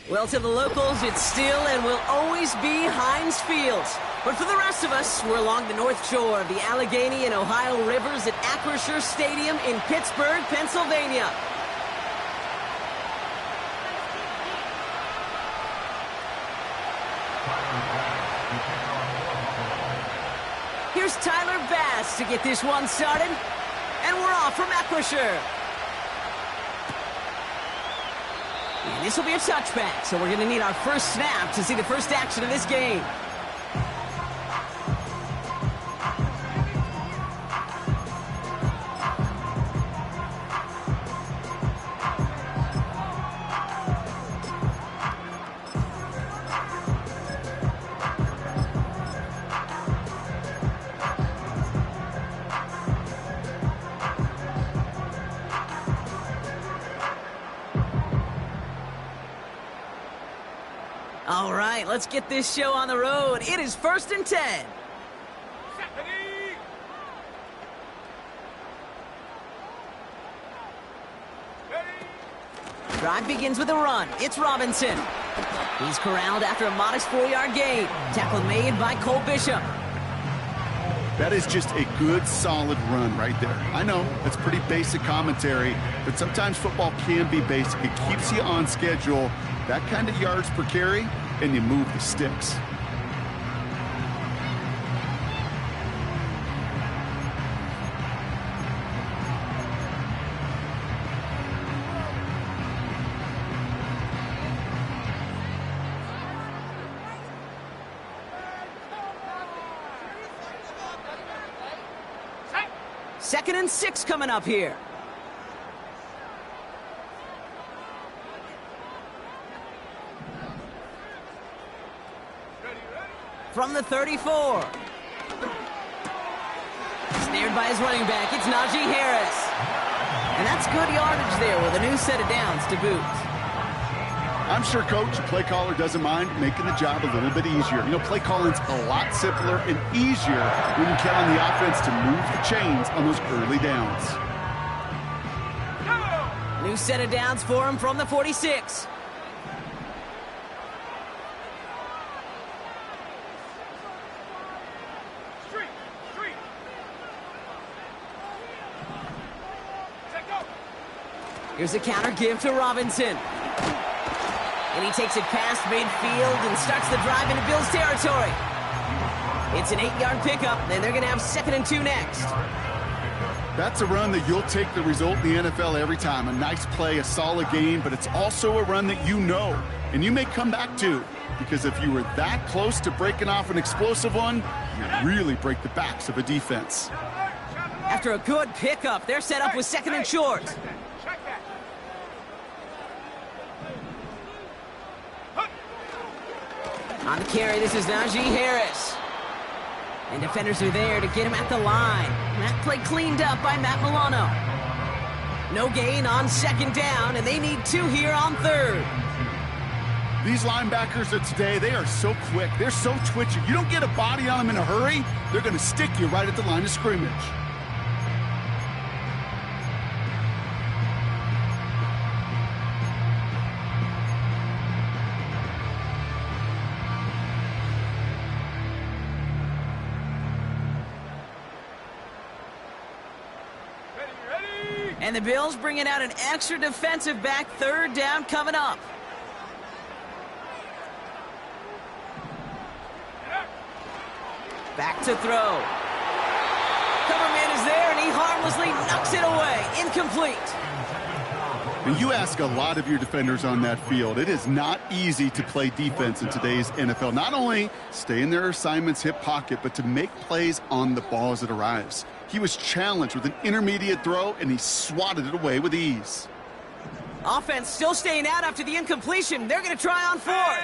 Well, to the locals, it's still and will always be Heinz Fields. But for the rest of us, we're along the north shore of the Allegheny and Ohio rivers at Acrisure Stadium in Pittsburgh, Pennsylvania. Here's Tyler Bass to get this one started. And we're off from Acrisure. And this will be a touchback, so we're going to need our first snap to see the first action of this game. All right, let's get this show on the road. It is 1st and 10. Drive begins with a run. It's Robinson. He's corralled after a modest 4-yard gain. Tackle made by Cole Bishop. That is just a good, solid run right there. I know, that's pretty basic commentary, but sometimes football can be basic. It keeps you on schedule. That kind of yards per carry, and you move the sticks. Second and 6 coming up here. From the 34. Snared by his running back, it's Najee Harris. And that's good yardage there with a new set of downs to boot. I'm sure coach, play caller doesn't mind making the job a little bit easier. You know, play calling's a lot simpler and easier when you count on the offense to move the chains on those early downs. New set of downs for him from the 46. Here's a counter give to Robinson. And he takes it past midfield and starts the drive into Bills territory. It's an 8-yard pickup, and they're going to have 2nd and 2 next. That's a run that you'll take the result in the NFL every time. A nice play, a solid game, but it's also a run that you know, and you may come back to. Because if you were that close to breaking off an explosive one, you really break the backs of a defense. After a good pickup, they're set up with 2nd and short. On the carry, this is Najee Harris. And defenders are there to get him at the line. That play cleaned up by Matt Milano. No gain on 2nd down, and they need 2 here on 3rd. These linebackers of today, they are so quick. They're so twitchy. You don't get a body on them in a hurry, they're going to stick you right at the line of scrimmage. And the Bills bringing out an extra defensive back. 3rd down coming up. Back to throw. Cover man is there, and he harmlessly knocks it away. Incomplete. And you ask a lot of your defenders on that field. It is not easy to play defense in today's NFL. Not only stay in their assignment's hip pocket, but to make plays on the ball as it arrives. He was challenged with an intermediate throw, and he swatted it away with ease. Offense still staying out after the incompletion. They're going to try on 4th.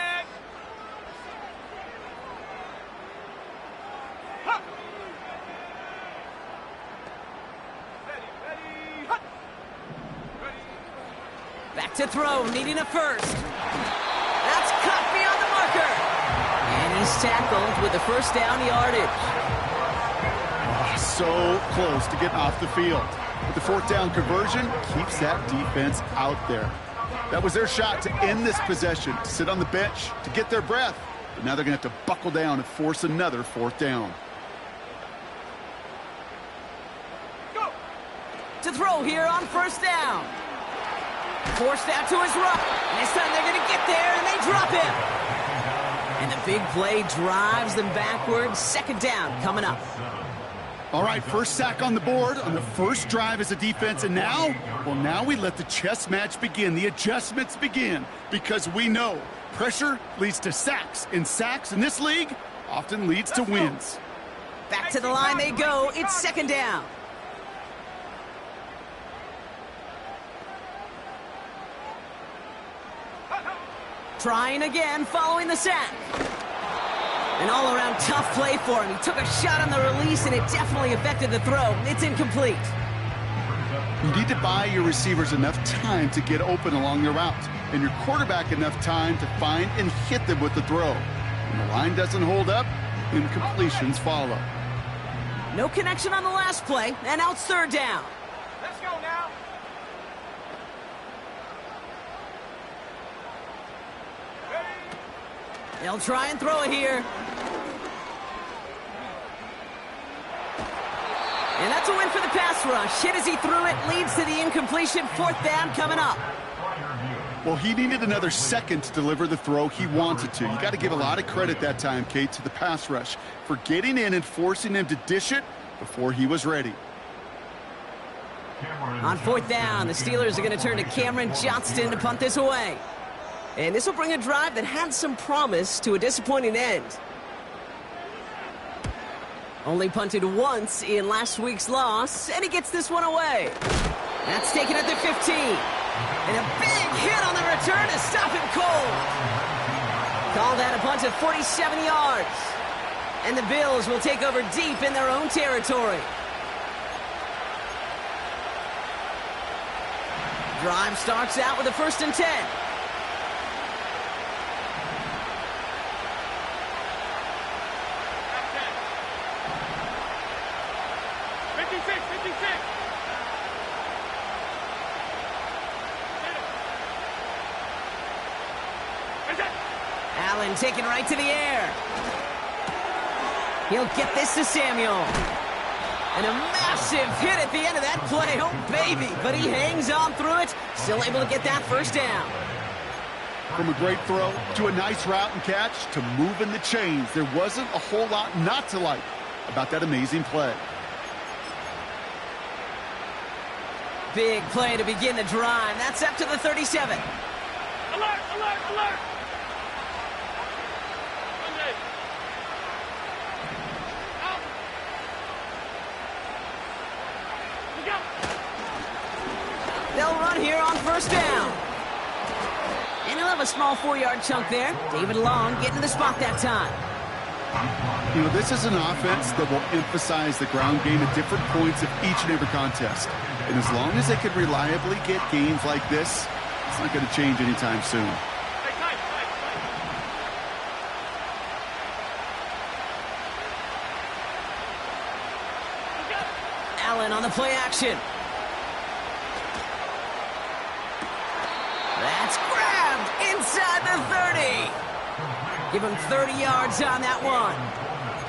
Back to throw, needing a first. That's cut beyond the marker. And he's tackled with the 1st down yardage. So close to getting off the field. But the 4th down conversion keeps that defense out there. That was their shot to end this possession, to sit on the bench, to get their breath. But now they're going to have to buckle down and force another fourth down. Go. To throw here on first down. Forced out to his right. And this time they're going to get there, and they drop him. And the big play drives them backwards. Second down coming up. All right, first sack on the board on the first drive as a defense, and now, well, now we let the chess match begin, the adjustments begin, because we know pressure leads to sacks, and sacks in this league often leads to wins. Back to the line they go. It's second down. Trying again following the sack. An all-around tough play for him. He took a shot on the release, and it definitely affected the throw. It's incomplete. You need to buy your receivers enough time to get open along their route, and your quarterback enough time to find and hit them with the throw. When the line doesn't hold up, incompletions follow. No connection on the last play, and now it's third down. Let's go now. They'll try and throw it here. And that's a win for the pass rush. Hit as he threw it, leads to the incompletion. Fourth down coming up. Well, he needed another second to deliver the throw he wanted to. You got to give a lot of credit that time, Kate, to the pass rush for getting in and forcing him to dish it before he was ready. On fourth down, the Steelers are going to turn to Cameron Johnston to punt this away. And this will bring a drive that had some promise to a disappointing end. Only punted once in last week's loss, and he gets this one away. That's taken at the 15. And a big hit on the return to stop him cold. Called that a punt of 47 yards. And the Bills will take over deep in their own territory. Drive starts out with a 1st and 10. Allen taken right to the air. He'll get this to Samuel. And a massive hit at the end of that play. Oh, baby. But he hangs on through it. Still able to get that first down. From a great throw to a nice route and catch to moving the chains, there wasn't a whole lot not to like about that amazing play. Big play to begin the drive. That's up to the 37. Alert, alert, alert. They'll run here on first down. And he'll have a small 4-yard chunk there. David Long getting to the spot that time. You know, this is an offense that will emphasize the ground game at different points of each and every contest. And as long as they can reliably get gains like this, it's not going to change anytime soon. Allen on the play action. That's grabbed inside the 30. Give him 30 yards on that one.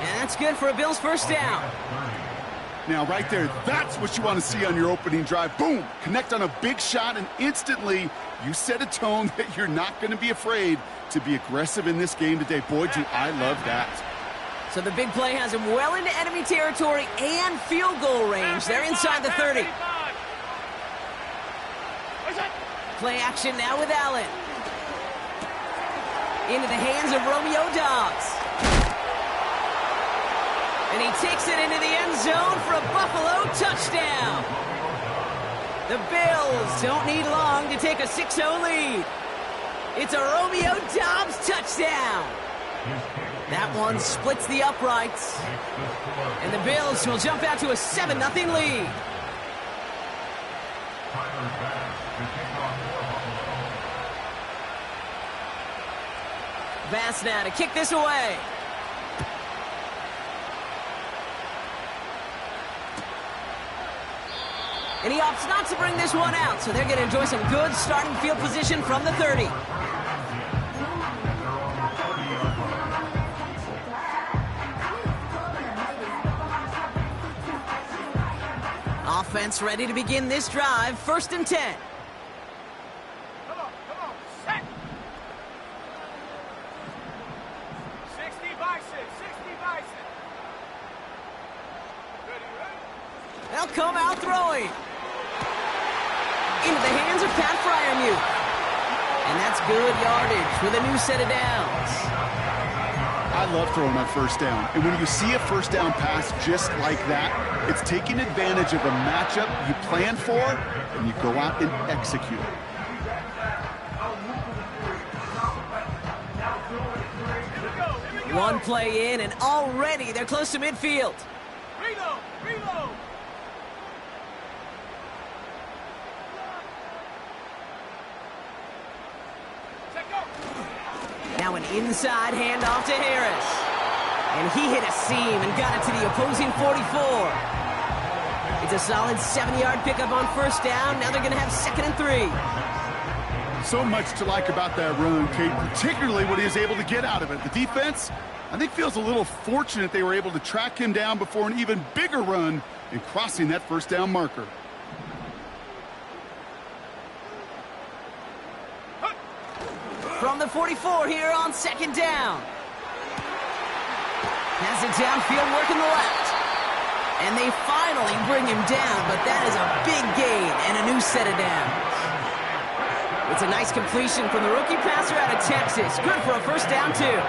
And that's good for a Bills first down. Now, right there, that's what you want to see on your opening drive. Boom! Connect on a big shot, and instantly you set a tone that you're not going to be afraid to be aggressive in this game today. Boy, do I love that. So the big play has him well into enemy territory and field goal range. They're inside the 30. Play action now with Allen. Into the hands of Romeo Doubs. And he takes it into the end zone for a Buffalo touchdown. The Bills don't need long to take a 6-0 lead. It's a Romeo Doubs touchdown. That one splits the uprights. And the Bills will jump out to a 7-0 lead. Bass now to kick this away. And he opts not to bring this one out, so they're going to enjoy some good starting field position from the 30. Offense ready to begin this drive, 1st and 10. Come on, set. 60 by 6, 60 by 6. Ready? They'll come out throwing. Into the hands of Pat Fryermuth. And that's good yardage with a new set of downs. I love throwing on 1st down. And when you see a 1st down pass just like that, it's taking advantage of a matchup you plan for, and you go out and execute it. One play in, and already they're close to midfield. Reload. Now an inside handoff to Harris. And he hit a seam and got it to the opposing 44. It's a solid 7-yard pickup on 1st down. Now they're going to have 2nd and 3. So much to like about that run, Kate, particularly what he was able to get out of it. The defense, I think, feels a little fortunate they were able to track him down before an even bigger run in crossing that 1st down marker. From the 44 here on 2nd down. Has it downfield, working the left. And they finally bring him down, but that is a big gain and a new set of downs. It's a nice completion from the rookie passer out of Texas. Good for a 1st down, too.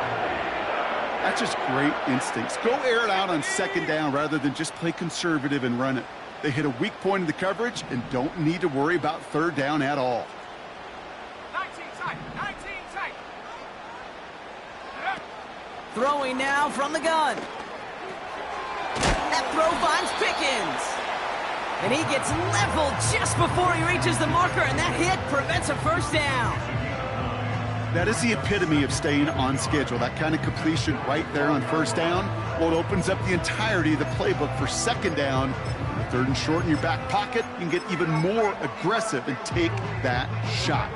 That's just great instincts. Go air it out on 2nd down rather than just play conservative and run it. They hit a weak point in the coverage and don't need to worry about 3rd down at all. 19 tight. Throwing now from the gun. That throw finds Pickens. And he gets leveled just before he reaches the marker, and that hit prevents a 1st down. That is the epitome of staying on schedule. That kind of completion right there on 1st down. Well, it opens up the entirety of the playbook for 2nd down. With 3rd and short in your back pocket, you can get even more aggressive and take that shot.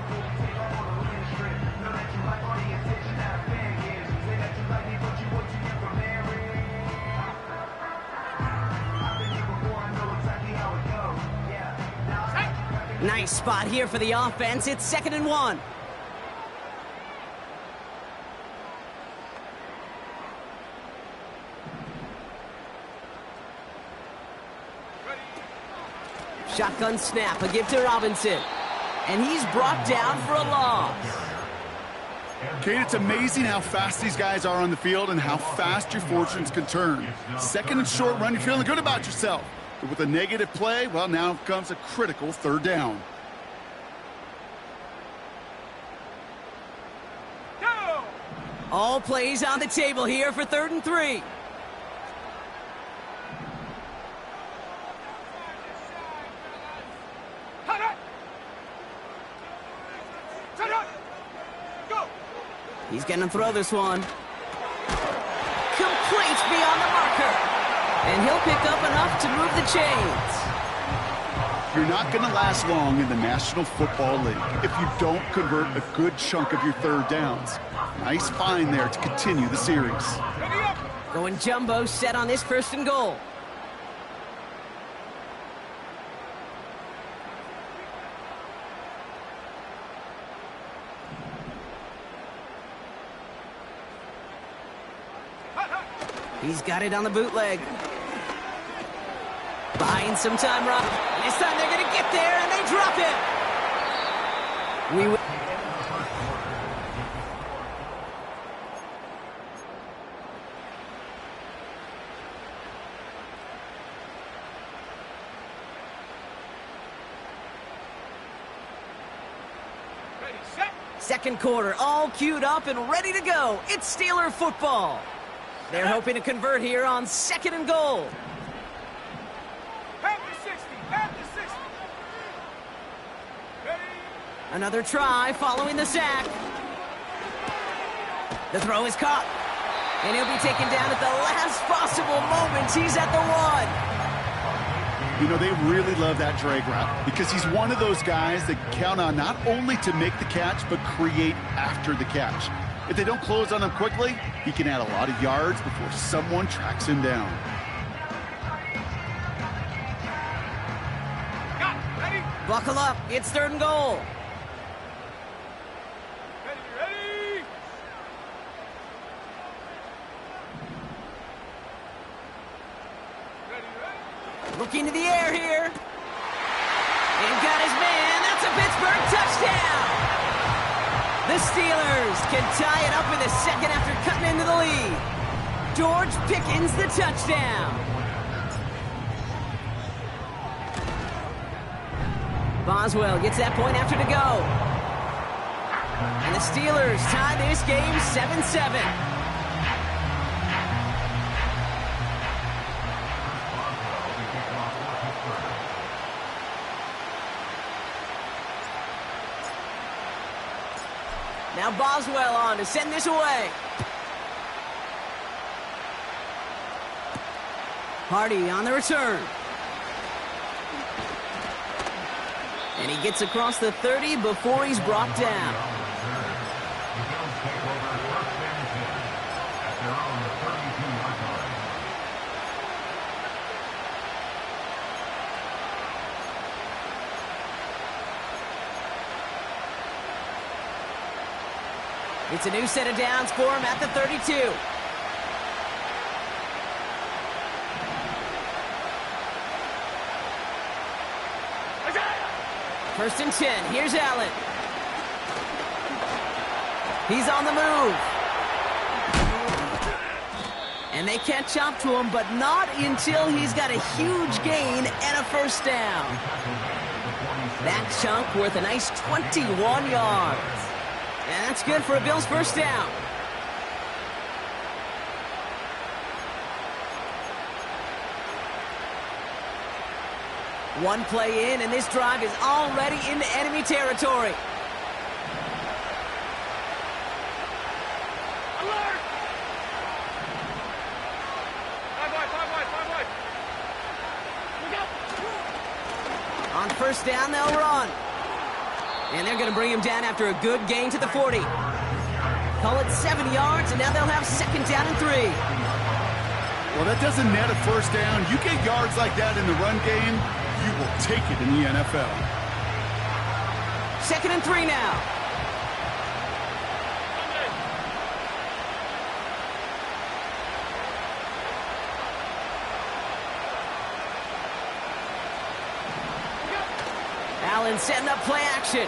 Nice spot here for the offense. It's 2nd and 1. Shotgun snap, a give to Robinson. And he's brought down for a loss. Kate, it's amazing how fast these guys are on the field and how fast your fortunes can turn. 2nd and short run, you're feeling good about yourself. But with a negative play, well, now comes a critical 3rd down. Go! All plays on the table here for 3rd and 3. He's going to throw this one. Complete beyond the marker. And he'll pick up enough to move the chains. You're not going to last long in the National Football League if you don't convert a good chunk of your 3rd downs. Nice find there to continue the series. Going jumbo set on this 1st and goal. He's got it on the bootleg. Buying some time, Rob. This time they're going to get there, and they drop it. Ready, set. 2nd quarter, all queued up and ready to go. It's Steeler football. They're hoping to convert here on 2nd and goal. Half the 60. Ready. Another try following the sack. The throw is caught. And he'll be taken down at the last possible moment. He's at the 1. You know, they really love that drag route because he's one of those guys that count on not only to make the catch, but create after the catch. If they don't close on him quickly, he can add a lot of yards before someone tracks him down. Buckle up, it's 3rd and goal. Ready. Looking to the air here. And got his man. That's a Pittsburgh touchdown. The Steelers can tie it up in the second after cutting into the lead. George Pickens the touchdown. Boswell gets that point after to go. And the Steelers tie this game 7-7. Now Boswell on to send this away. Hardy on the return. And he gets across the 30 before he's brought down. It's a new set of downs for him at the 32. First and 10. Here's Allen. He's on the move. And they catch up to him, but not until he's got a huge gain and a first down. That chunk worth a nice 21 yards. And that's good for a Bills first down. One play in, and this drive is already into enemy territory. Alert! Five wide. Look out! On first down, they'll run. And they're going to bring him down after a good gain to the 40. Call it 7 yards, and now they'll have 2nd down and 3. Well, that doesn't net a first down. You get yards like that in the run game, you will take it in the NFL. 2nd and 3 now. Allen setting up play action.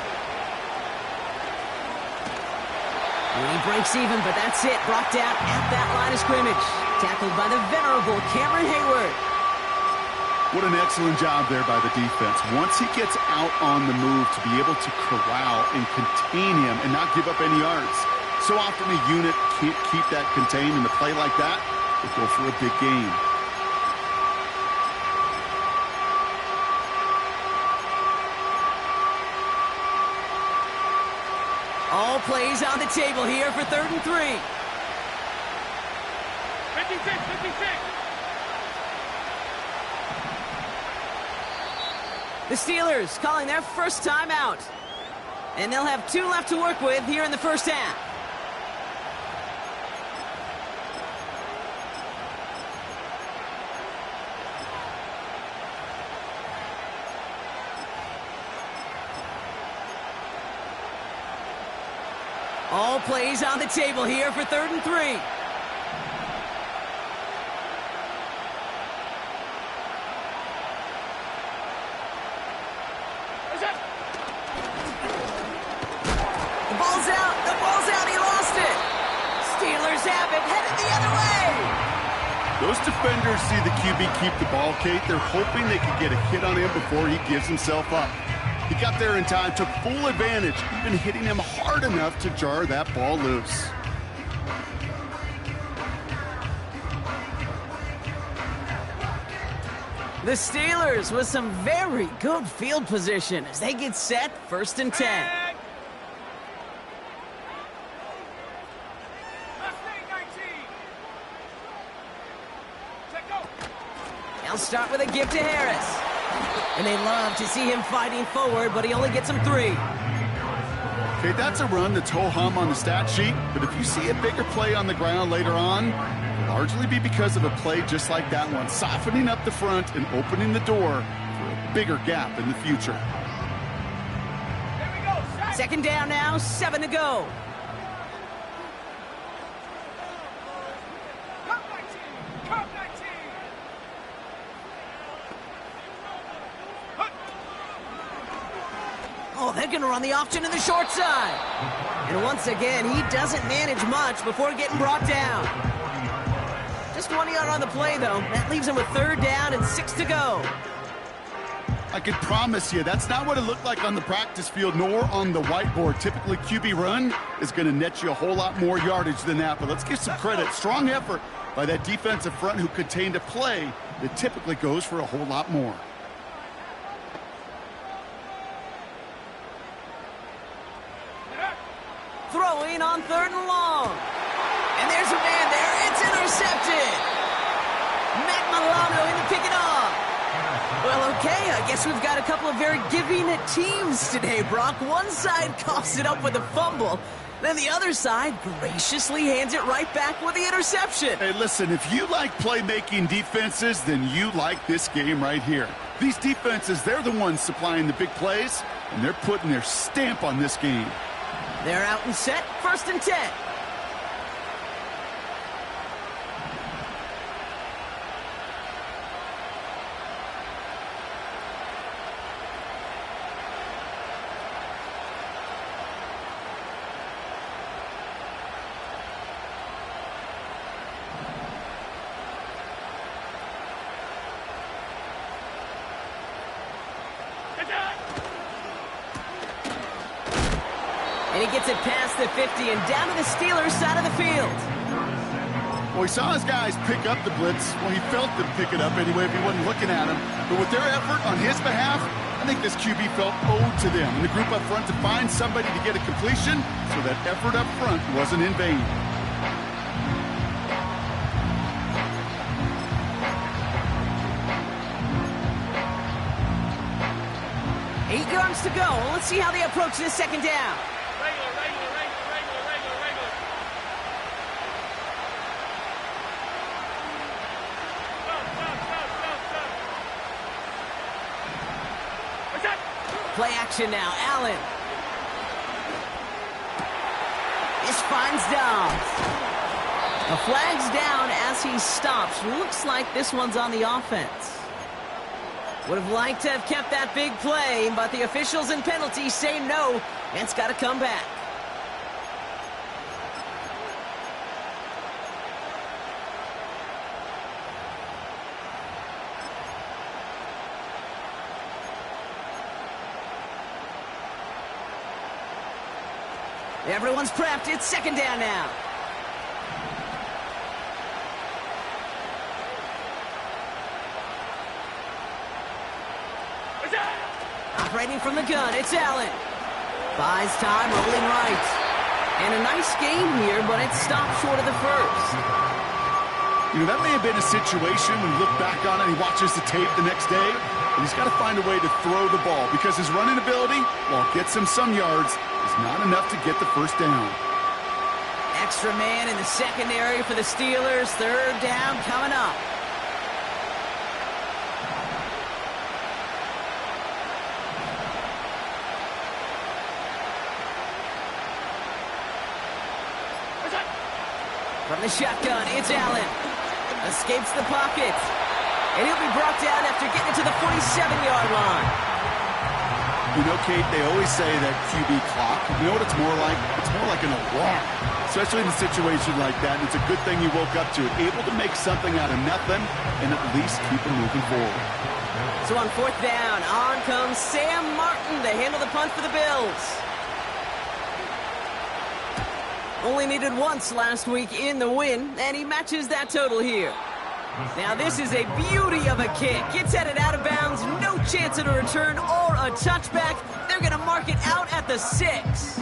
And he breaks even, but that's it. Brought down at that line of scrimmage. Tackled by the venerable Cameron Hayward. What an excellent job there by the defense. Once he gets out on the move, to be able to corral and contain him and not give up any yards. So often a unit can't keep that contained, and a play like that will go for a big gain. All plays on the table here for 3rd and 3. 56. The Steelers calling their first time out. And they'll have 2 left to work with here in the first half. All plays on the table here for 3rd and 3. The ball's out, he lost it. Steelers have it, headed the other way. Those defenders see the QB keep the ball, Kate. They're hoping they can get a hit on him before he gives himself up. He got there in time, took full advantage, even hitting him hard enough to jar that ball loose. The Steelers with some very good field position as they get set 1st and 10. They'll start with a give to Harris. And they love to see him fighting forward, but he only gets him 3. Okay, that's a run that's ho-hum on the stat sheet, but if you see a bigger play on the ground later on, it'll largely be because of a play just like that one, softening up the front and opening the door for a bigger gap in the future. Here we go. Set. Second down now, 7 to go. Come 19. Come 19. Oh, they're going to run the option in the short side. And once again, he doesn't manage much before getting brought down. Just 1 yard on the play, though. That leaves him with 3rd down and 6 to go. I could promise you that's not what it looked like on the practice field nor on the whiteboard. Typically, QB run is going to net you a whole lot more yardage than that. But let's give some credit. Strong effort by that defensive front who contained a play that typically goes for a whole lot more. Throwing on 3rd and long. And there's a man there. It's intercepted. Matt Milano in to pick it off. Well, okay, I guess we've got a couple of very giving teams today, Brock. One side coughs it up with a fumble. Then the other side graciously hands it right back with the interception. Hey, listen, if you like playmaking defenses, then you like this game right here. These defenses, they're the ones supplying the big plays, and they're putting their stamp on this game. They're out and set, 1st and 10. And he gets it past the 50 and down to the Steelers' side of the field. Well, he saw his guys pick up the blitz. Well, he felt them pick it up anyway if he wasn't looking at him. But with their effort on his behalf, I think this QB felt owed to them. And the group up front to find somebody to get a completion, so that effort up front wasn't in vain. Eight yards to go. Let's see how they approach this 2nd down. Regular. What's that? Play action now. Allen. This finds Dobbs. The flag's down as he stops. Looks like this one's on the offense. Would have liked to have kept that big play, but the officials and penalties say no, and it's got to come back. Everyone's prepped. It's 2nd down now. Operating from the gun, it's Allen. Buys time, rolling right. And a nice game here, but it stopped short of the 1st. You know, that may have been a situation when you look back on it and he watches the tape the next day, but he's got to find a way to throw the ball because his running ability, while it gets him some yards, is not enough to get the 1st down. Extra man in the secondary for the Steelers. 3rd down coming up. From the shotgun, it's Allen. Escapes the pocket. And he'll be brought down after getting to the 47-yard line. You know, Kate, they always say that QB clock. You know what it's more like? It's more like an alarm, especially in a situation like that. And it's a good thing you woke up to it, able to make something out of nothing and at least keep it moving forward. So on 4th down, on comes Sam Martin to handle the punt for the Bills. Only needed once last week in the win, and he matches that total here. Now this is a beauty of a kick. Gets headed out of bounds, no chance at a return or a touchback. They're going to mark it out at the 6.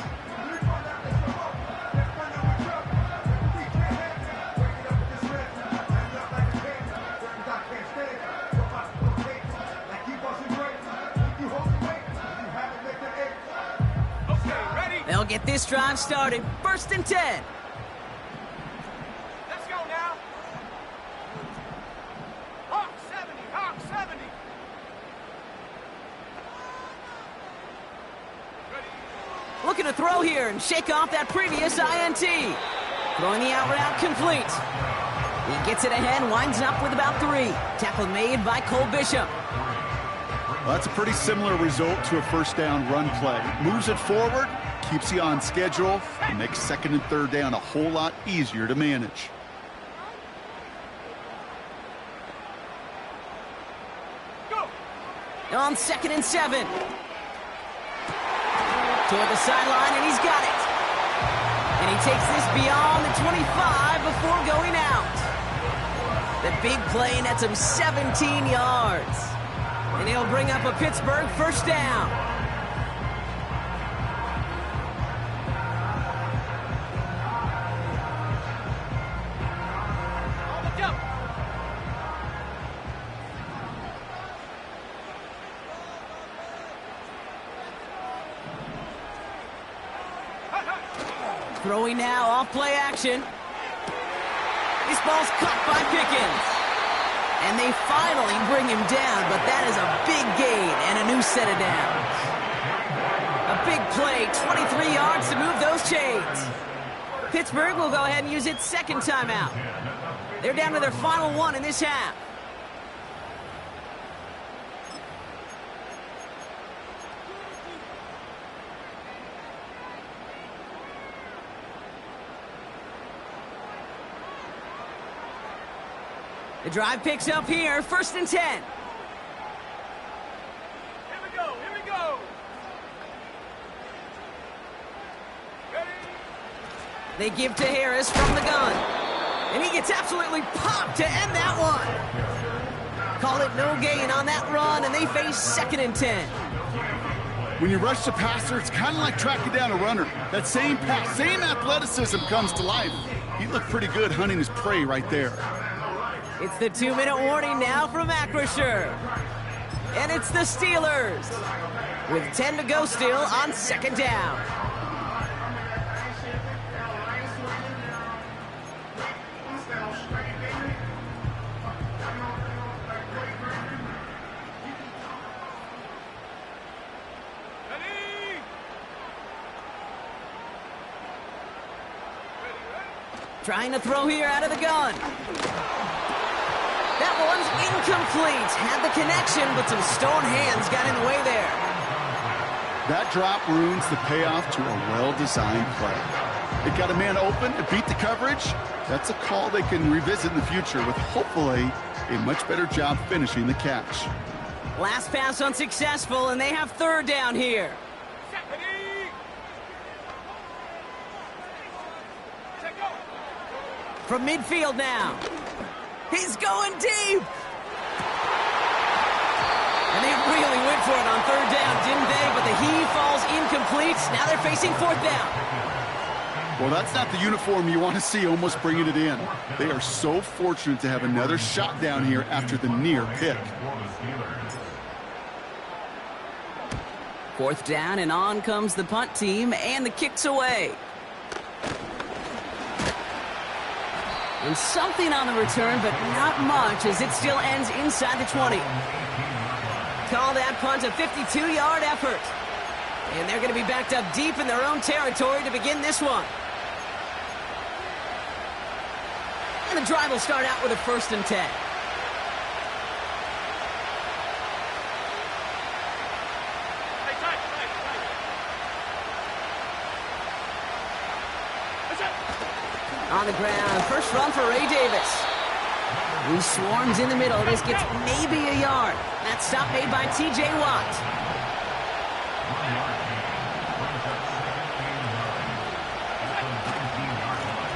this drive started. 1st and 10. Let's go now. Hawk 70, Hawk 70. Looking to throw here and shake off that previous INT. Throwing the out route complete. He gets it ahead, winds up with about 3. Tackle made by Cole Bishop. Well, that's a pretty similar result to a first down run play. Moves it forward, keeps you on schedule, and makes 2nd and 3rd down a whole lot easier to manage. Go. On 2nd and 7. Toward the sideline, and he's got it. And he takes this beyond the 25 before going out. The big play nets him 17 yards. And he'll bring up a Pittsburgh 1st down. On the jump. Throwing now off play action. This ball's caught by Pickens. And they finally bring him down, but that is a big gain and a new set of downs. A big play, 23 yards to move those chains. Pittsburgh will go ahead and use its 2nd timeout. They're down to their final one in this half. The drive picks up here, 1st and 10. Here we go, here we go. Ready? They give to Harris from the gun. And he gets absolutely popped to end that one. Call it no gain on that run, and they face 2nd and 10. When you rush the passer, it's kind of like tracking down a runner. That same pass, same athleticism comes to life. He looked pretty good hunting his prey right there. It's the 2-minute warning now from Acrisure. And it's the Steelers with 10 to go still on 2nd down. Ready? Trying to throw here out of the gun. That one's incomplete. Had the connection, but some stone hands got in the way there. That drop ruins the payoff to a well-designed play. It got a man open, it beat the coverage. That's a call they can revisit in the future with hopefully a much better job finishing the catch. Last pass unsuccessful, and they have 3rd down here. Ready? Set, go. From midfield now. He's going deep. And they really went for it on 3rd down, didn't they? But the heave falls incomplete. Now they're facing 4th down. Well, that's not the uniform you want to see almost bringing it in. They are so fortunate to have another shot down here after the near pick. 4th down, and on comes the punt team, and the kick's away. And something on the return, but not much, as it still ends inside the 20. Call that punt a 52-yard effort. And they're going to be backed up deep in their own territory to begin this one. And the drive will start out with a 1st and 10. Hey, tight. That's it. On the ground, first run for Ray Davis. He swarms in the middle. This gets maybe a yard. That stop made by T.J. Watt.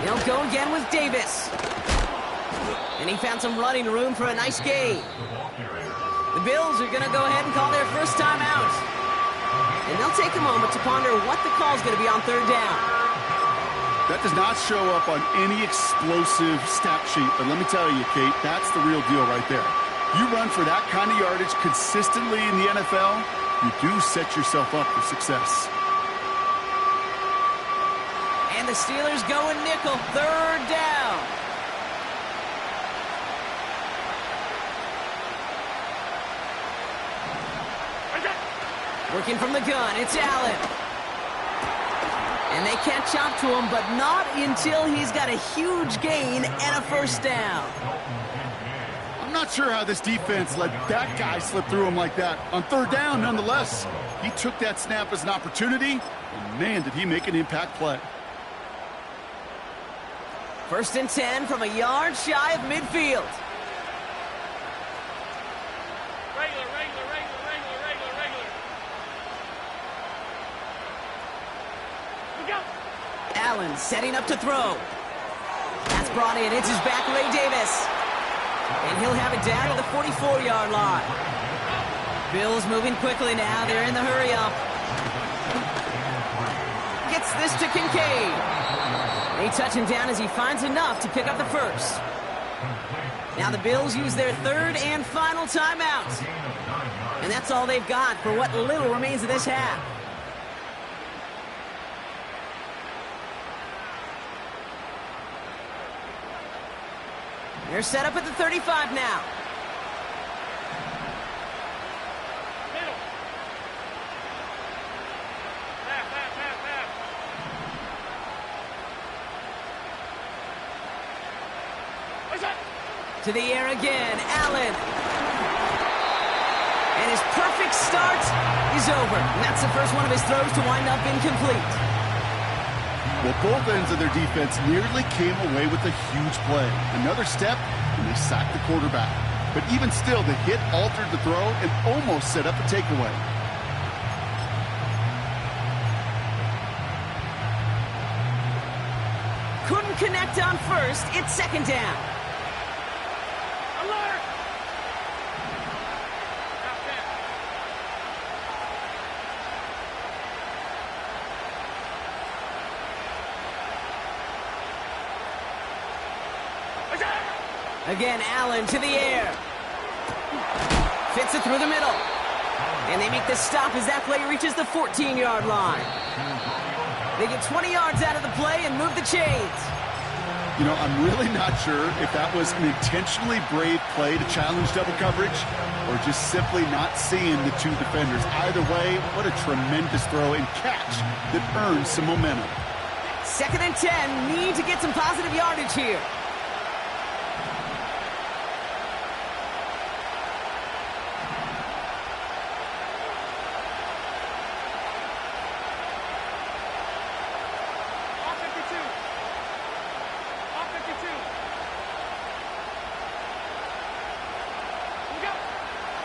He'll go again with Davis. And he found some running room for a nice gain. The Bills are going to go ahead and call their first timeout. And they'll take a moment to ponder what the call is going to be on 3rd down. That does not show up on any explosive stat sheet, but let me tell you, Kate, that's the real deal right there. You run for that kind of yardage consistently in the NFL, you do set yourself up for success. And the Steelers go in nickel, third down. Working from the gun, it's Allen. And they can't chop to him, but not until he's got a huge gain and a first down. I'm not sure how this defense let that guy slip through him like that. On third down, nonetheless, he took that snap as an opportunity, and man, did he make an impact play. First and 10 from a yard shy of midfield. Regular. We go. Allen setting up to throw. That's brought in. It's his back, Ray Davis. And he'll have it down to the 44-yard line. Bills moving quickly now. They're in the hurry-up. Gets this to Kincaid. They touch him down as he finds enough to pick up the first. Now the Bills use their third and final timeout. And that's all they've got for what little remains of this half. They're set up at the 35 now. Middle. Pass. What's that? To the air again, Allen. And his perfect start is over. And that's the first one of his throws to wind up incomplete. Well, both ends of their defense nearly came away with a huge play. Another step, and they sacked the quarterback. But even still, the hit altered the throw and almost set up a takeaway. Couldn't connect on first. It's second down. Alert! Again, Allen to the air. Fits it through the middle. And they make the stop as that play reaches the 14-yard line. They get 20 yards out of the play and move the chains. You know, I'm really not sure if that was an intentionally brave play to challenge double coverage or just simply not seeing the two defenders. Either way, what a tremendous throw and catch that earns some momentum. Second and 10, need to get some positive yardage here.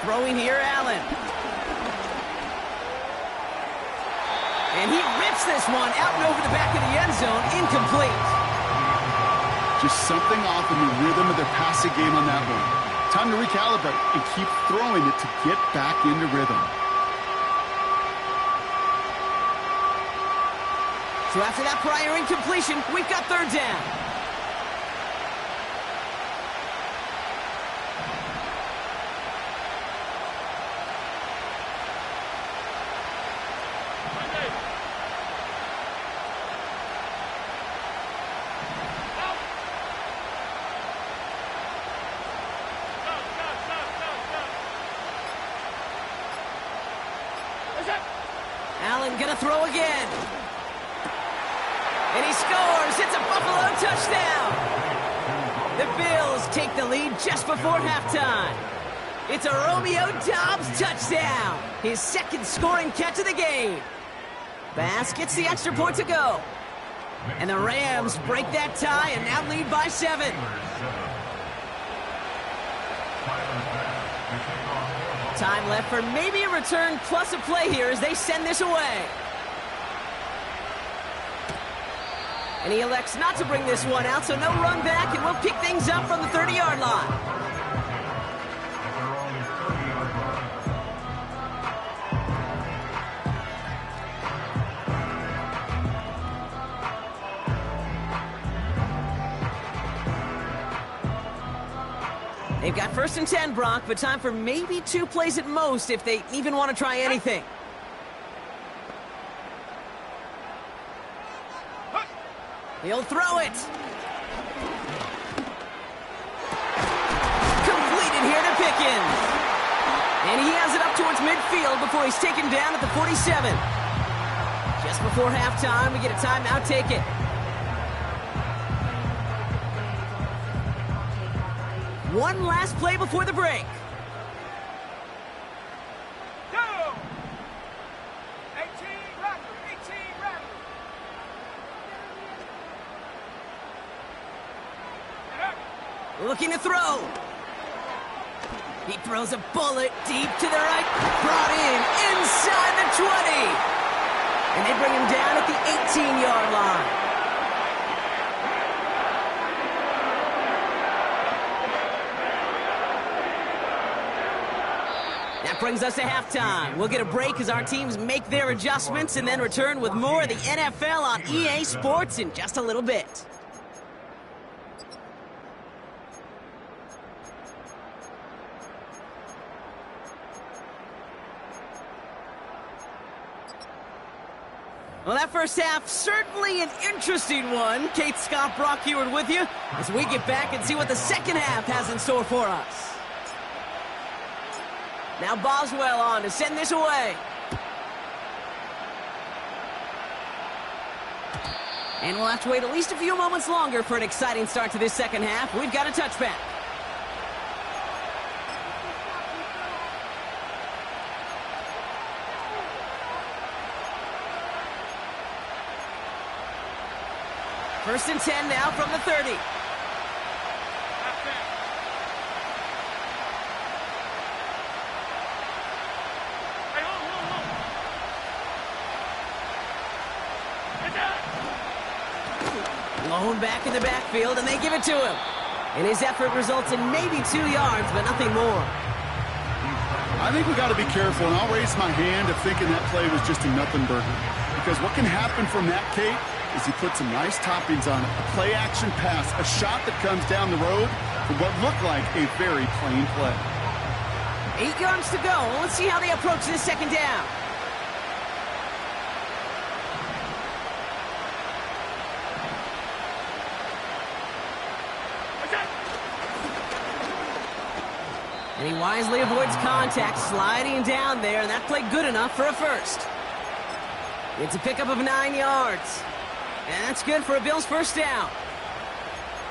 Throwing here, Allen. And he rips this one out and over the back of the end zone, incomplete. Just something off in the rhythm of their passing game on that one. Time to recalibrate and keep throwing it to get back into rhythm. So after that prior incompletion, we've got third down. Allen gonna throw again. And he scores. It's a Buffalo touchdown. The Bills take the lead just before halftime. It's a Romeo Doubs touchdown. His second scoring catch of the game. Bass gets the extra point to go. And the Rams break that tie and now lead by 7. Time left for maybe a return plus a play here as they send this away. And he elects not to bring this one out, so no run back, and we'll pick things up from the 30-yard line. They've got first and 10, Brock, but time for maybe 2 plays at most if they even want to try anything. He'll throw it. Completed here to Pickens. And he has it up towards midfield before he's taken down at the 47. Just before halftime, we get a timeout taken. One last play before the break. Go! 18 Rattler, 18 Rattler. Looking to throw. He throws a bullet deep to the right. Brought in inside the 20. And they bring him down at the 18-yard line. That brings us to halftime. We'll get a break as our teams make their adjustments and then return with more of the NFL on EA Sports in just a little bit. Well, that first half, certainly an interesting one. Kate, Scott, Brock Heward with you as we get back and see what the second half has in store for us. Now Boswell on to send this away. And we'll have to wait at least a few moments longer for an exciting start to this second half. We've got a touchback. First and 10 now from the 30. Blown back in the backfield, and they give it to him. And his effort results in maybe 2 yards, but nothing more. I think we got to be careful, and I'll raise my hand of thinking that play was just a nothing burger. Because what can happen from that, Kate, is he put some nice toppings on it. A play-action pass, a shot that comes down the road for what looked like a very plain play. 8 yards to go. Let's see how they approach this second down. And he wisely avoids contact, sliding down there, and that played good enough for a first. It's a pickup of 9 yards. And that's good for a Bills first down.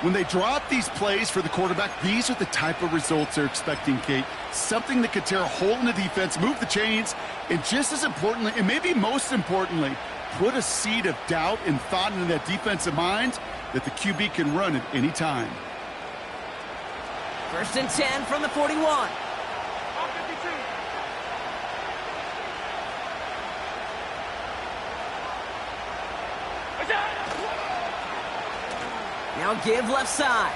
When they draw up these plays for the quarterback, these are the type of results they're expecting, Kate. Something that could tear a hole in the defense, move the chains, and just as importantly, and maybe most importantly, put a seed of doubt and thought into that defensive mind that the QB can run at any time. First and 10 from the 41. Now give left side.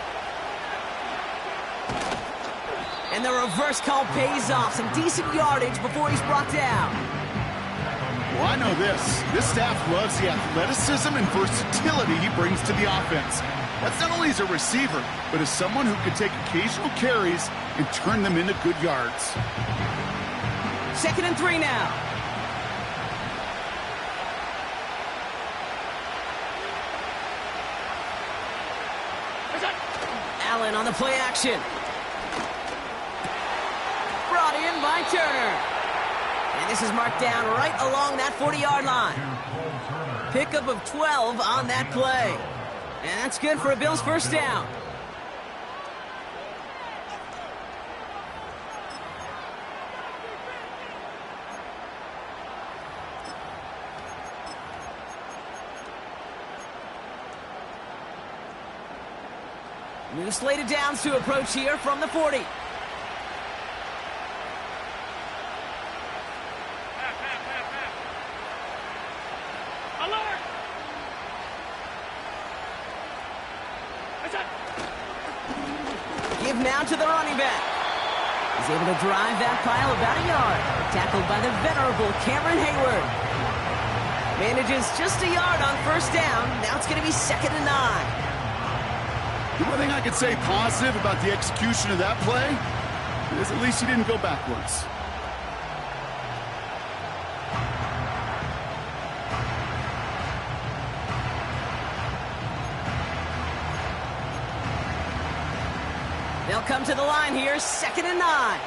And the reverse call pays off. Some decent yardage before he's brought down. Well, I know this. This staff loves the athleticism and versatility he brings to the offense. That's not only as a receiver, but as someone who can take occasional carries and turn them into good yards. Second and 3 now. Allen on the play action. Brought in by Turner. And this is marked down right along that 40-yard line. Pickup of 12 on that play. And that's good for a Bills first down. New slate of downs to approach here from the 40. Alert! Give now to the running back. He's able to drive that pile about a yard. Tackled by the venerable Cameron Hayward. Manages just a yard on first down. Now it's going to be second and 9. The one thing I could say positive about the execution of that play is at least he didn't go backwards. They'll come to the line here, 2nd and 9.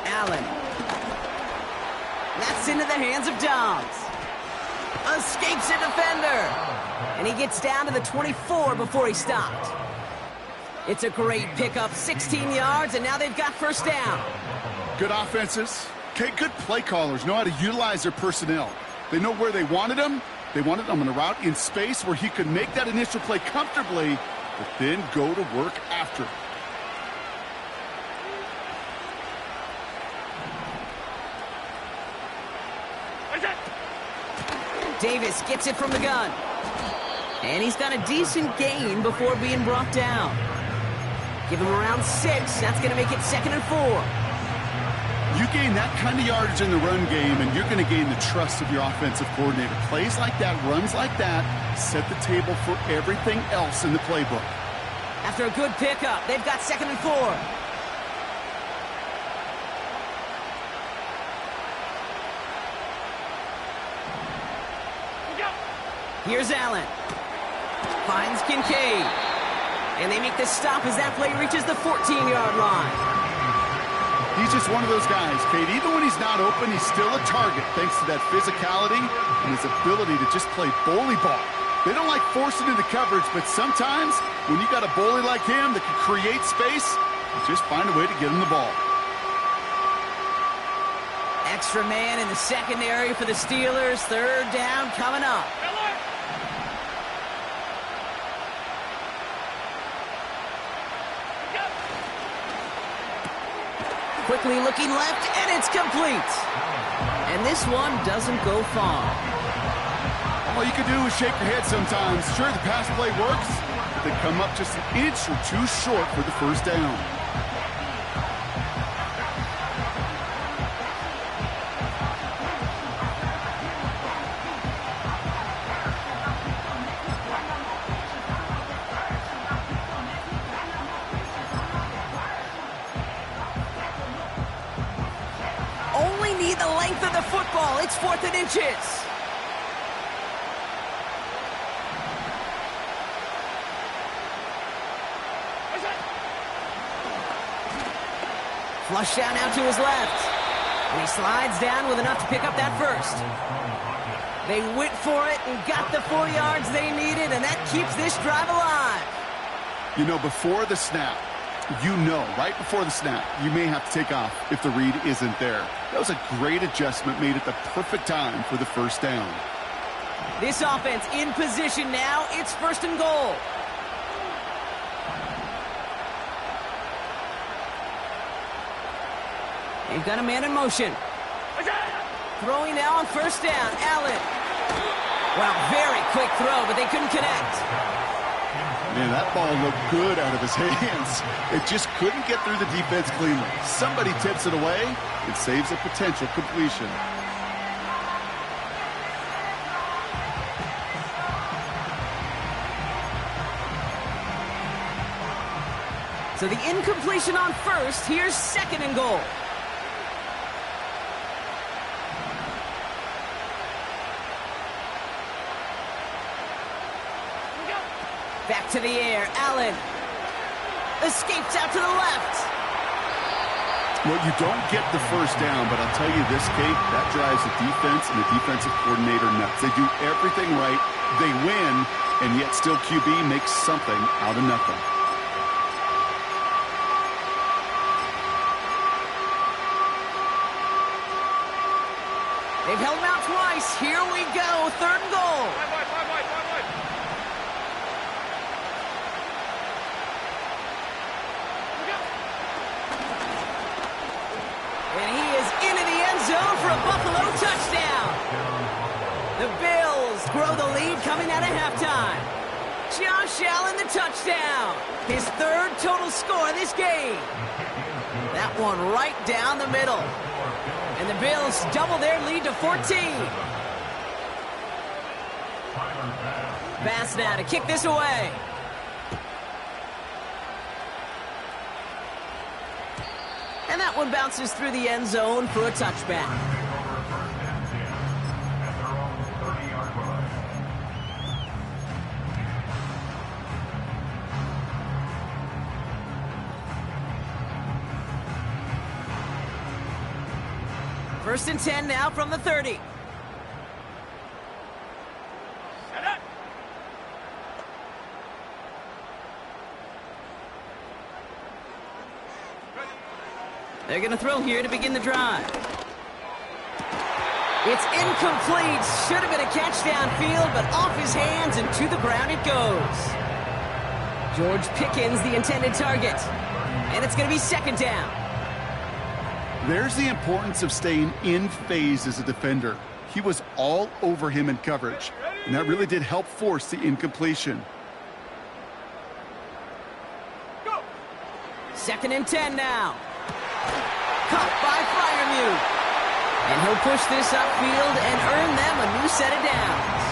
Allen. That's into the hands of Downs. Escapes a defender. And he gets down to the 24 before he stopped. It's a great pickup, 16 yards, and now they've got first down. Good offenses. Okay, good play callers know how to utilize their personnel. They know where they wanted him. They wanted him on a route in space where he could make that initial play comfortably, but then go to work after it. Davis gets it from the gun. And he's got a decent gain before being brought down. Give him around 6. That's going to make it 2nd and 4. You gain that kind of yardage in the run game, and you're going to gain the trust of your offensive coordinator. Plays like that, runs like that, set the table for everything else in the playbook. After a good pickup, they've got 2nd and 4. Here's Allen. Finds Kincaid. And they make the stop as that play reaches the 14-yard line. He's just one of those guys, Kate. Even when he's not open, he's still a target thanks to that physicality and his ability to just play bully ball. They don't like forcing into coverage, but sometimes when you got a bully like him that can create space, you just find a way to get him the ball. Extra man in the secondary for the Steelers. 3rd down coming up. Quickly looking left, and it's complete. And this one doesn't go far. All you can do is shake your head sometimes. Sure, the pass play works, but they come up just an inch or two short for the first down. The length of the football. It's 4th and inches. Flush down out to his left. And he slides down with enough to pick up that first. They went for it and got the 4 yards they needed, and that keeps this drive alive. You know, before the snap, right before the snap, you may have to take off if the read isn't there. That was a great adjustment made at the perfect time for the first down. This offense in position now. It's 1st and goal. They've got a man in motion. Throwing now on 1st down. Allen. Wow, very quick throw, but they couldn't connect. Man, that ball looked good out of his hands. It just couldn't get through the defense cleanly. Somebody tips it away. It saves a potential completion. So the incompletion on 1st. Here's 2nd and goal. Back to the air. Allen escapes out to the left. Well, you don't get the first down, but I'll tell you this, Kate, that drives the defense and the defensive coordinator nuts. They do everything right. They win, and yet still QB makes something out of nothing. They've held him out twice. Here we go. 3rd and goal. Zone for a Buffalo touchdown. The Bills grow the lead coming out of halftime. Josh Allen the touchdown. His 3rd total score this game. That one right down the middle. And the Bills double their lead to 14. Pass now to kick this away. And that one bounces through the end zone for a touchback. First and 10 now from the 30. Set up. They're going to throw here to begin the drive. It's incomplete. Should have been a catch downfield, but off his hands and to the ground it goes. George Pickens, the intended target. And it's going to be second down. There's the importance of staying in phase as a defender. He was all over him in coverage, and that really did help force the incompletion. Go. Second and 10 now. Caught by Freiermuth. And he'll push this upfield and earn them a new set of downs.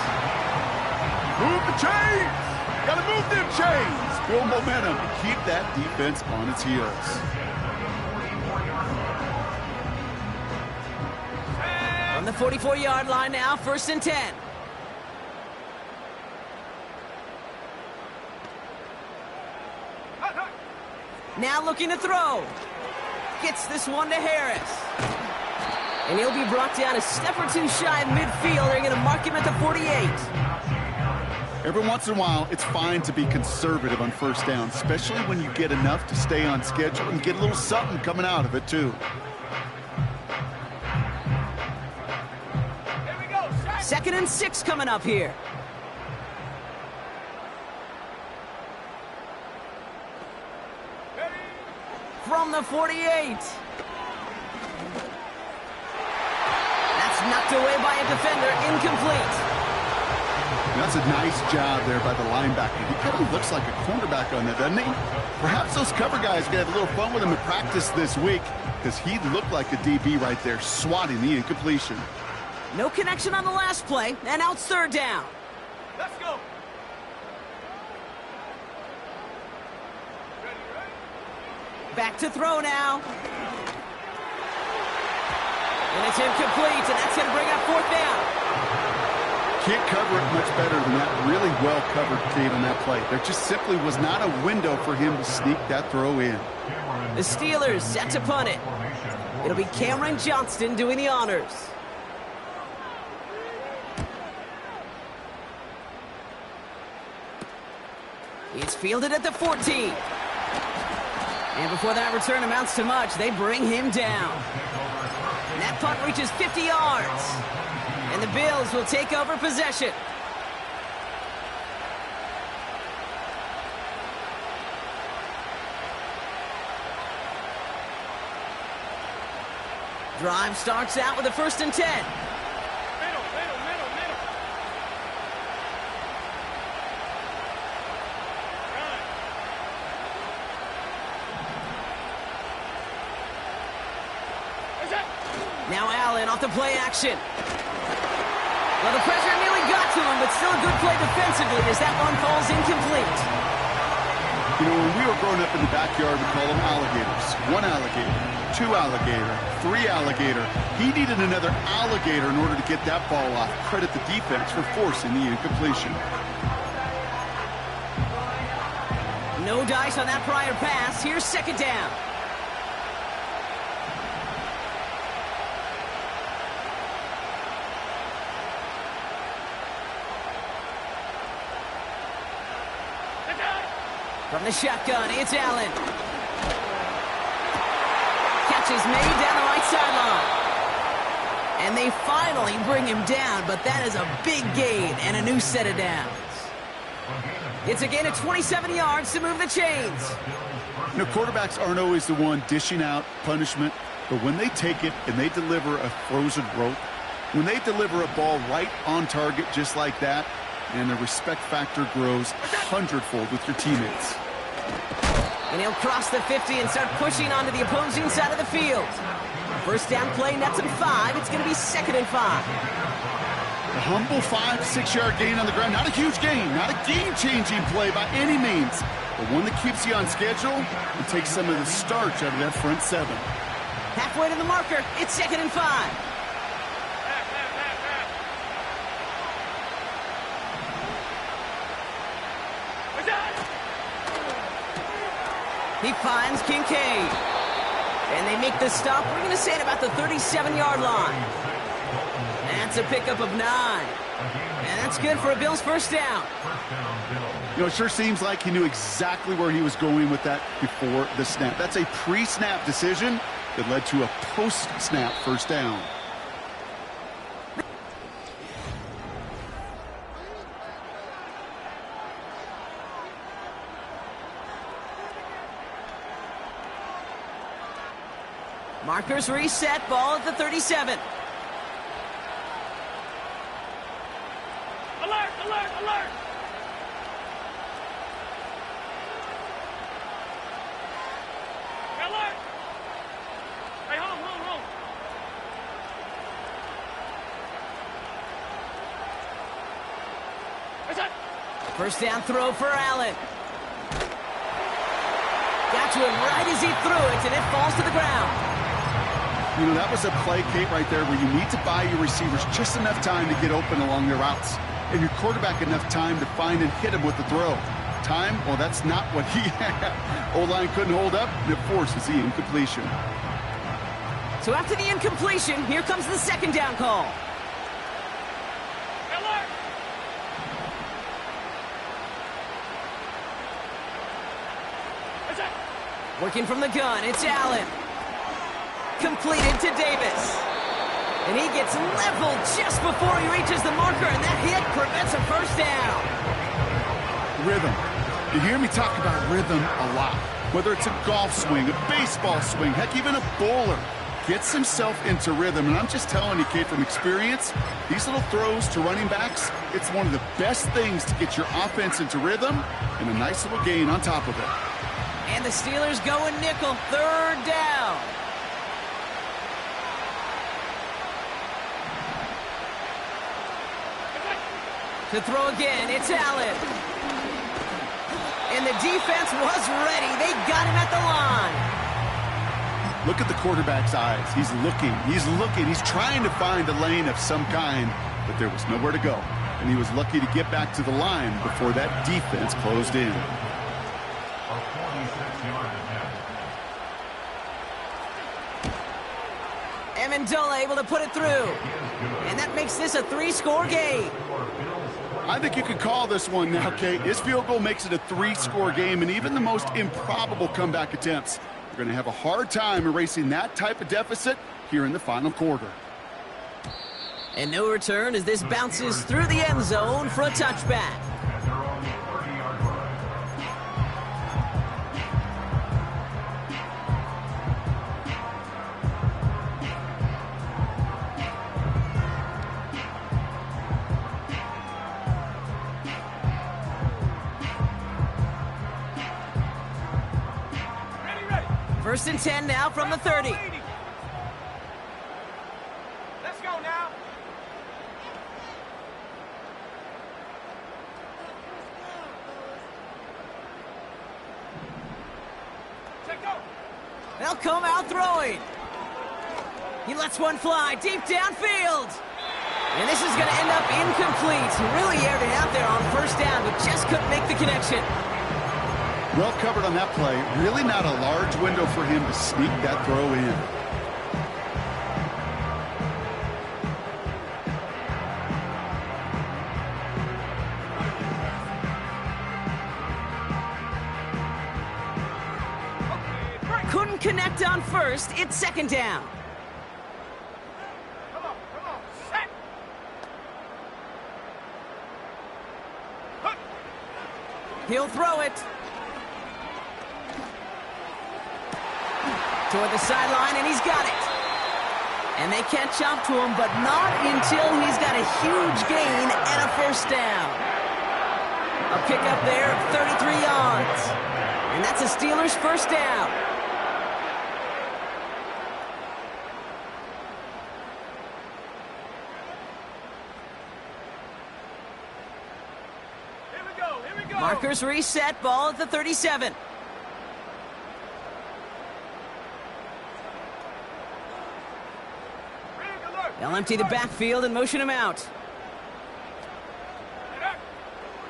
Move the chains! Gotta move them chains! Build momentum and keep that defense on its heels. From the 44-yard line now, first and 10. Now looking to throw. Gets this one to Harris. And he'll be brought down a step or two shy of midfield. They're going to mark him at the 48. Every once in a while, it's fine to be conservative on first down, especially when you get enough to stay on schedule and get a little something coming out of it, too. Here we go. Second and 6 coming up here. From the 48. That's knocked away by a defender, incomplete. That's a nice job there by the linebacker. He kind of looks like a cornerback on that, doesn't he? Perhaps those cover guys are going to have a little fun with him in practice this week, because he looked like a DB right there, swatting the incompletion. No connection on the last play, and out third down. Let's go. Back to throw now. And it's incomplete, and that's going to bring up fourth down. Can't cover it much better than that. Really well covered, Kate, on that play. There just simply was not a window for him to sneak that throw in. The Steelers set to punt it. It'll be Cameron Johnston doing the honors. He's fielded at the 14. And before that return amounts to much, they bring him down. And that punt reaches 50 yards. And the Bills will take over possession. Drive starts out with a first and 10. Middle, middle, middle, middle. Run. Is it? Now Allen off the play action. Well, the pressure nearly got to him, but still a good play defensively as that one falls incomplete. You know, when we were growing up in the backyard, we call them alligators. One alligator, two alligator, three alligator. He needed another alligator in order to get that ball off. Credit the defense for forcing the incompletion. No dice on that prior pass. Here's second down. From the shotgun, it's Allen. Catch is made down the right sideline. And they finally bring him down, but that is a big gain and a new set of downs. It's a gain of 27 yards to move the chains. You know, quarterbacks aren't always the one dishing out punishment, but when they take it and they deliver a frozen rope, when they deliver a ball right on target just like that, and the respect factor grows hundredfold with your teammates. And he'll cross the 50 and start pushing onto the opposing side of the field. First down play, nets him 5. It's going to be second and 5. A humble 5 to 6 yard gain on the ground. Not a huge gain, not a game-changing play by any means, but one that keeps you on schedule and takes some of the starch out of that front seven. Halfway to the marker. It's 2nd and 5. He finds Kincaid. And they make the stop. We're going to say at about the 37-yard line. That's a pickup of 9. And that's good for a Bills first down. You know, it sure seems like he knew exactly where he was going with that before the snap. That's a pre-snap decision that led to a post-snap first down. Markers reset, ball at the 37. Alert, alert, alert! Alert! Hey, hold. What's that? First down throw for Allen. Got to him right as he threw it, and it falls to the ground. You know, that was a play, Kate, right there where you need to buy your receivers just enough time to get open along their routes. And your quarterback enough time to find and hit him with the throw. Time? Well, that's not what he had. O-line couldn't hold up, and it forces the incompletion. So after the incompletion, here comes the 2nd down call. Alert! What's that? Working from the gun, it's Allen. Completed to Davis. And he gets leveled just before he reaches the marker, and that hit prevents a first down. Rhythm. You hear me talk about rhythm a lot. Whether it's a golf swing, a baseball swing, heck, even a bowler gets himself into rhythm. And I'm just telling you, Kate, from experience, these little throws to running backs, it's one of the best things to get your offense into rhythm and a nice little gain on top of it. And the Steelers go in nickel, 3rd down. To throw again, it's Allen. And the defense was ready. They got him at the line. Look at the quarterback's eyes. He's looking. He's trying to find a lane of some kind, but there was nowhere to go. And he was lucky to get back to the line before that defense closed in. Amendola able to put it through. And that makes this a 3-score game. I think you could call this one now, Kate. His field goal makes it a 3-score game, and even the most improbable comeback attempts are going to have a hard time erasing that type of deficit here in the final quarter. And no return as this bounces through the end zone for a touchback. First and 10 now from the 30. Let's go now. Tfgo. They'll come out throwing. He lets one fly deep downfield. And this is going to end up incomplete. He really aired it out there on first down, but just couldn't make the connection. Well covered on that play. Really not a large window for him to sneak that throw in. Couldn't connect on first. It's 2nd down. Come on, set. He'll throw it. Toward the sideline, and he's got it. And they catch up to him, but not until he's got a huge gain and a first down. A pickup there of 33 yards. And that's a Steelers first down. Here we go. Markers reset, ball at the 37. They'll empty the backfield and motion him out.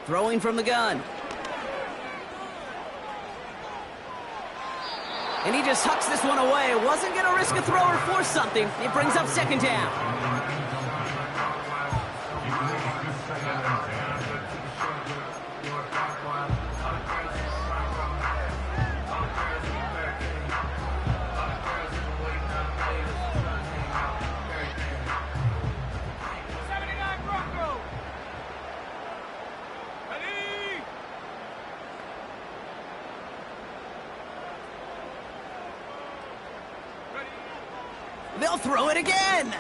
Throwing from the gun. And he just hucks this one away. Wasn't going to risk a throw or force something. It brings up second down. They'll throw it again.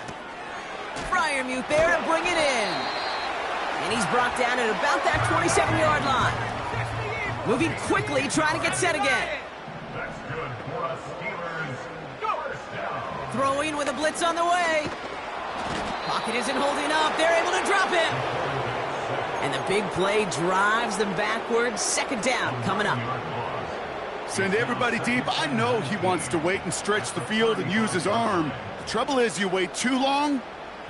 Freiermuth there to bring it in. And he's brought down at about that 27-yard line. Moving quickly, trying to get set again. Throwing with a blitz on the way. Pocket isn't holding up. They're able to drop him. And the big play drives them backwards. Second down coming up. Send everybody deep. I know he wants to wait and stretch the field and use his arm. The trouble is, you wait too long,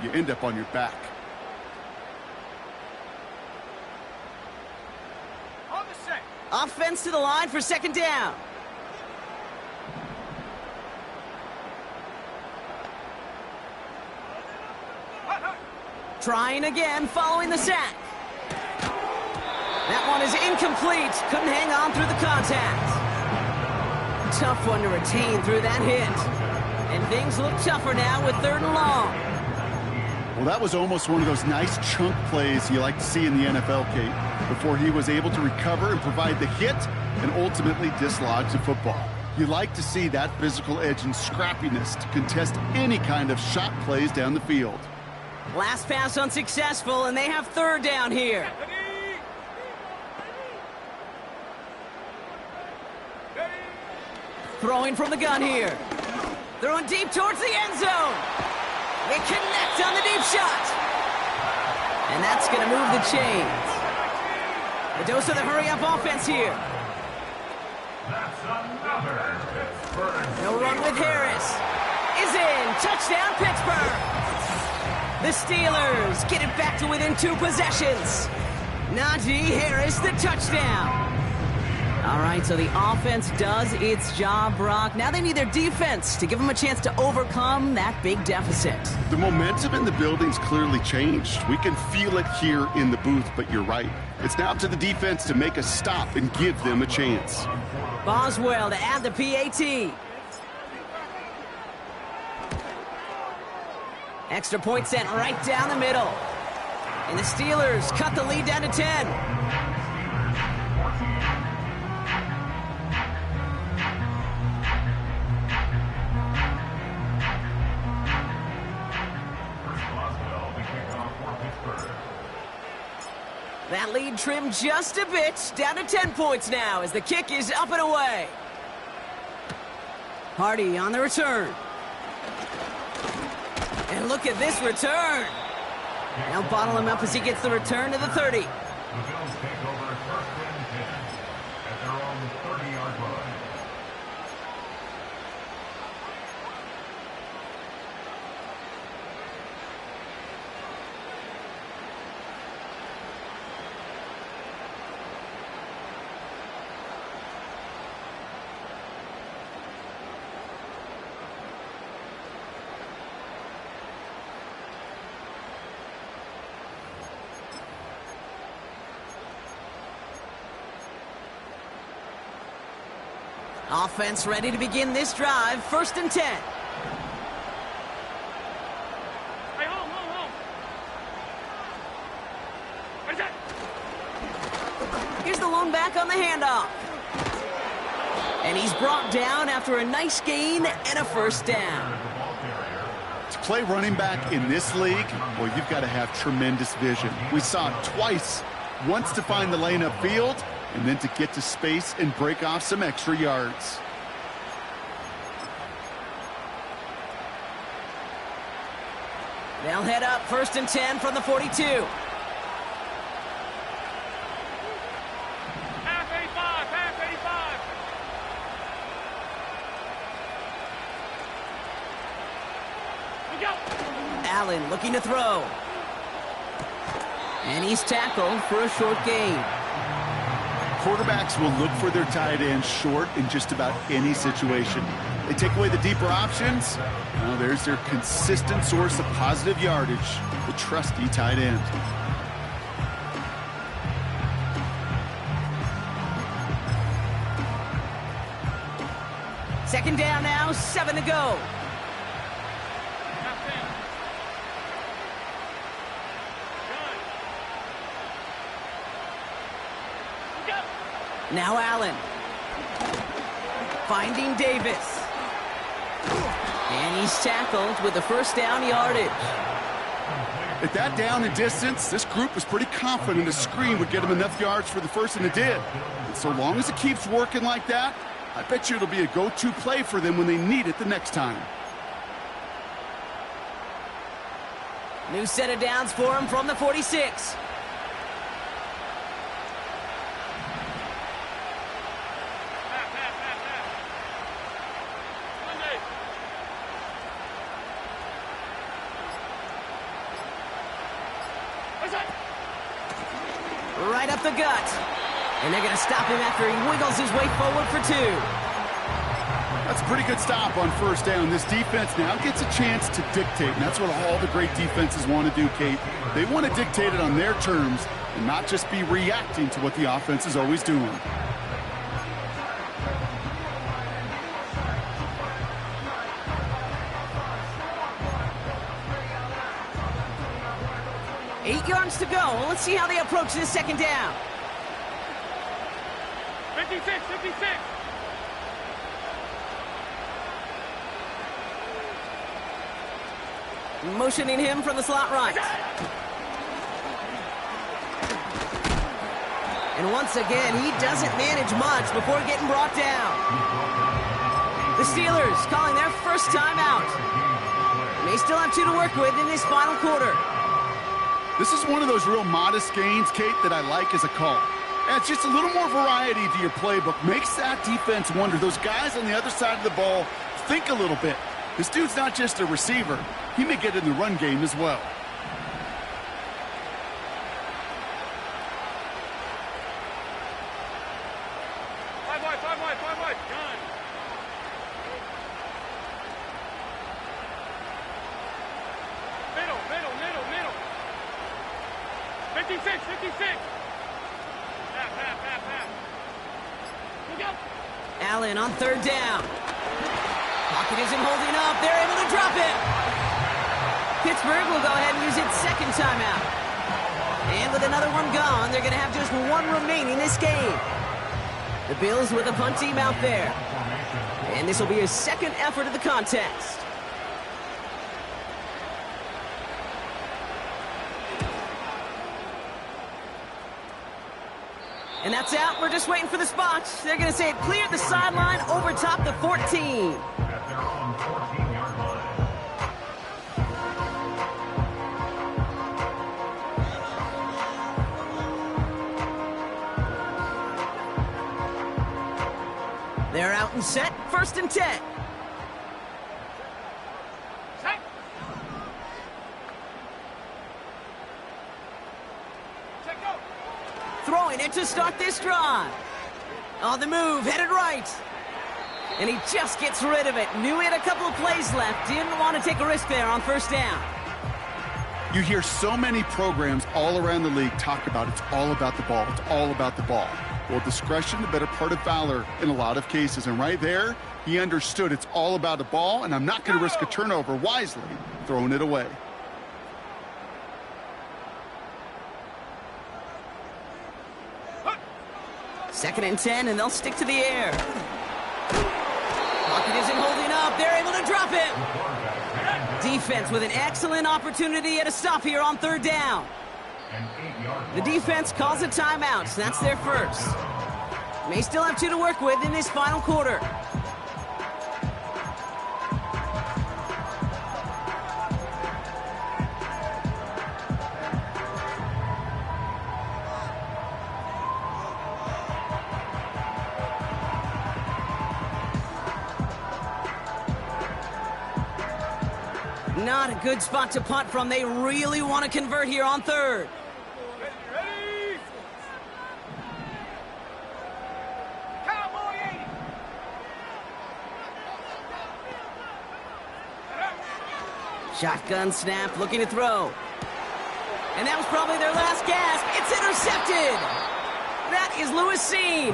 you end up on your back. On the set. Offense to the line for second down. Trying again, following the sack. That one is incomplete. Couldn't hang on through the contact. Tough one to retain through that hit. And things look tougher now with third and long. Well, that was almost one of those nice chunk plays you like to see in the NFL, Kate, before he was able to recover and provide the hit and ultimately dislodge the football. You like to see that physical edge and scrappiness to contest any kind of shot plays down the field. Last pass unsuccessful, and they have third down here. Throwing from the gun here. Throwing deep towards the end zone. They connect on the deep shot. And that's going to move the chains. A dose of the hurry-up offense here. No run with Harris. Is in. Touchdown, Pittsburgh. The Steelers get it back to within 2 possessions. Najee Harris, the touchdown. All right, so the offense does its job, Brock. Now they need their defense to give them a chance to overcome that big deficit. The momentum in the building's clearly changed. We can feel it here in the booth, but you're right. It's now up to the defense to make a stop and give them a chance. Boswell to add the PAT. Extra point sent right down the middle. And the Steelers cut the lead down to 10. That lead trimmed just a bit, down to 10 points now as the kick is up and away. Hardy on the return. And look at this return. They'll bottle him up as he gets the return to the 30. The Bills take over first and 10 at their own 30-yard line. Offense ready to begin this drive. First and 10. Hey, hold. What is that? Here's the lone back on the handoff. And he's brought down after a nice gain and a first down. To play running back in this league, well, you've got to have tremendous vision. We saw it twice. Once to find the lane upfield, and then to get to space and break off some extra yards. They'll head up first and 10 from the 42. Half 85. We go. Allen looking to throw. And he's tackled for a short gain. Quarterbacks will look for their tight end short in just about any situation. They take away the deeper options. Now there's their consistent source of positive yardage, the trusty tight end. Second down now, 7 to go. Now Allen. Finding Davis. And he's tackled with the first down yardage. At that down and distance, this group was pretty confident a screen would get them enough yards for the first, and it did. And so long as it keeps working like that, I bet you it'll be a go-to play for them when they need it the next time. New set of downs for him from the 46. Right up the gut. And they're going to stop him after he wiggles his way forward for 2. That's a pretty good stop on first down. This defense now gets a chance to dictate, and that's what all the great defenses want to do, Kate. They want to dictate it on their terms and not just be reacting to what the offense is always doing. Eight yards to go. Let's see how they approach this second down. 56, 56. Motioning him from the slot right. And once again, he doesn't manage much before getting brought down. The Steelers calling their first timeout. They still have 2 to work with in this final quarter. This is one of those real modest gains, Kate, that I like as a call. Adds just a little more variety to your playbook. Makes that defense wonder. Those guys on the other side of the ball think a little bit. This dude's not just a receiver. He may get in the run game as well. Five wide. Gun. Middle. 56. Pass. Look up. Allen on third down. Pocket isn't holding up. They're able to drop it. Pittsburgh will go ahead and use its second timeout. And with another one gone, they're going to have just 1 remaining this game. The Bills with a punt team out there. And this will be his second effort of the contest. And that's out. We're just waiting for the spots. They're going to say it cleared the sideline over top the 14. At their own 14-yard line. They're out and set. First and 10. Set. Check go. Throwing it to start this drive. On the move, headed right. And he just gets rid of it. Knew he had a couple of plays left. Didn't want to take a risk there on first down. You hear so many programs all around the league talk about it's all about the ball. It's all about the ball. Well, discretion, the better part of valor in a lot of cases. And right there, he understood it's all about the ball, and I'm not going to risk a turnover, wisely throwing it away. Second and 10, and they'll stick to the air. Pocket isn't holding up. They're able to drop it. Defense with an excellent opportunity at a stop here on third down. The defense calls a timeout, so that's their first. May still have 2 to work with in this final quarter. Not a good spot to punt from. They really want to convert here on third. Ready? Cowboy 80. Shotgun snap, looking to throw. And that was probably their last gasp. It's intercepted. That is Lewis Seen.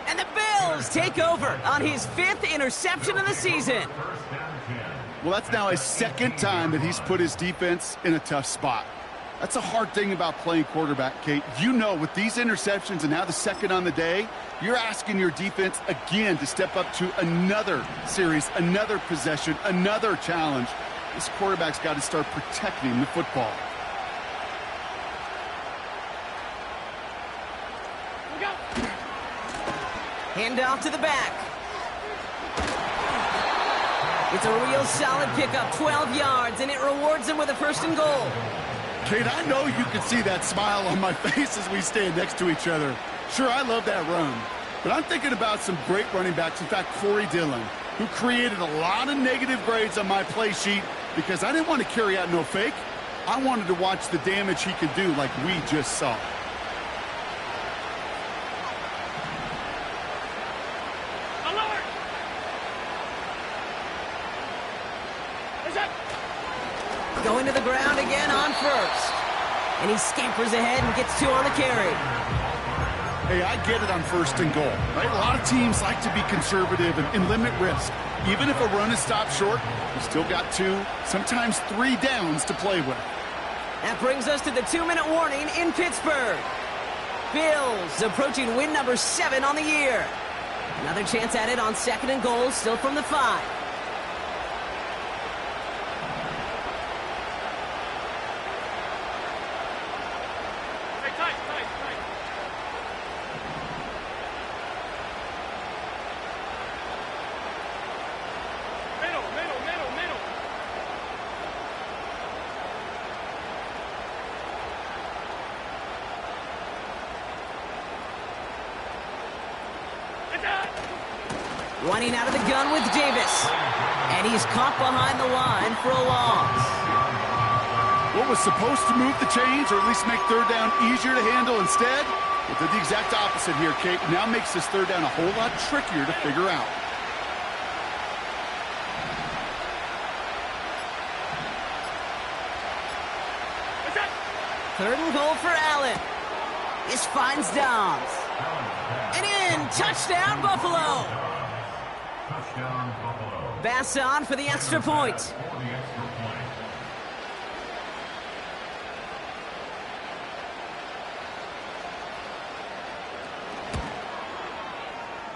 And the Bills take over on his 5th interception of the season. Well, that's now his 2nd time that he's put his defense in a tough spot. That's a hard thing about playing quarterback, Kate. You know, with these interceptions and now the 2nd on the day, you're asking your defense again to step up to another series, another possession, another challenge. This quarterback's got to start protecting the football. Hand off to the back. It's a real solid pickup, 12 yards, and it rewards him with a 1st and goal. Kate, I know you can see that smile on my face as we stand next to each other. Sure, I love that run, but I'm thinking about some great running backs. In fact, Corey Dillon, who created a lot of negative grades on my play sheet because I didn't want to carry out no fake. I wanted to watch the damage he could do like we just saw. Alert! Is that? Going to the ground again on 1st. And he scampers ahead and gets 2 on the carry. Hey, I get it on 1st and goal, right? A lot of teams like to be conservative and limit risk. Even if a run is stopped short, you still got 2, sometimes 3 downs to play with. That brings us to the 2-minute warning in Pittsburgh. Bills approaching win number 7 on the year. Another chance at it on 2nd and goal, still from the 5. Hey, tight. Middle. Is that? Running out of the gun with Davis. And he's caught behind the line for a loss. What was supposed to move the chains or at least make 3rd down easier to handle instead? It did the exact opposite here, Kate. Now makes this 3rd down a whole lot trickier to figure out. Is that? 3rd and goal for Allen. This finds Dobbs. And in, touchdown Buffalo. Touchdown, Buffalo. Bass on for the extra point. For the extra point.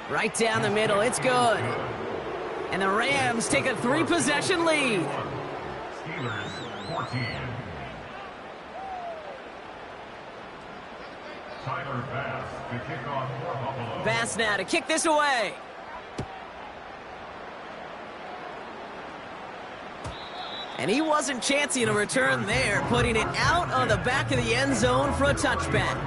Right down the middle, it's good. And the Rams take a 3-possession lead. Steelers 14. Tyler Bass to kick off for Buffalo. Bass now to kick this away. And he wasn't chancing a return there, putting it out on the back of the end zone for a touchback.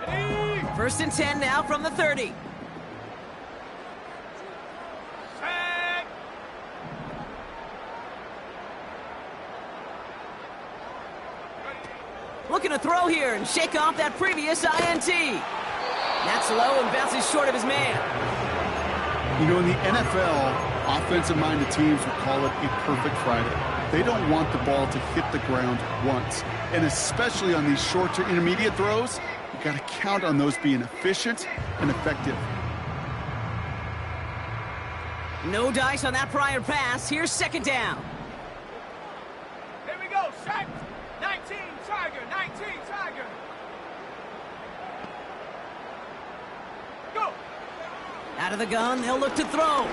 Ready? 1st and 10 now from the 30. Set. Looking to throw here and shake off that previous INT. That's low and bounces short of his man. You know, in the NFL, offensive-minded teams would call it a perfect Friday. They don't want the ball to hit the ground once. And especially on these short to intermediate throws, you got to count on those being efficient and effective. No dice on that prior pass. Here's 2nd down. Here we go. Set. 19 Tiger. 19 Tiger. Go. Out of the gun, they'll look to throw.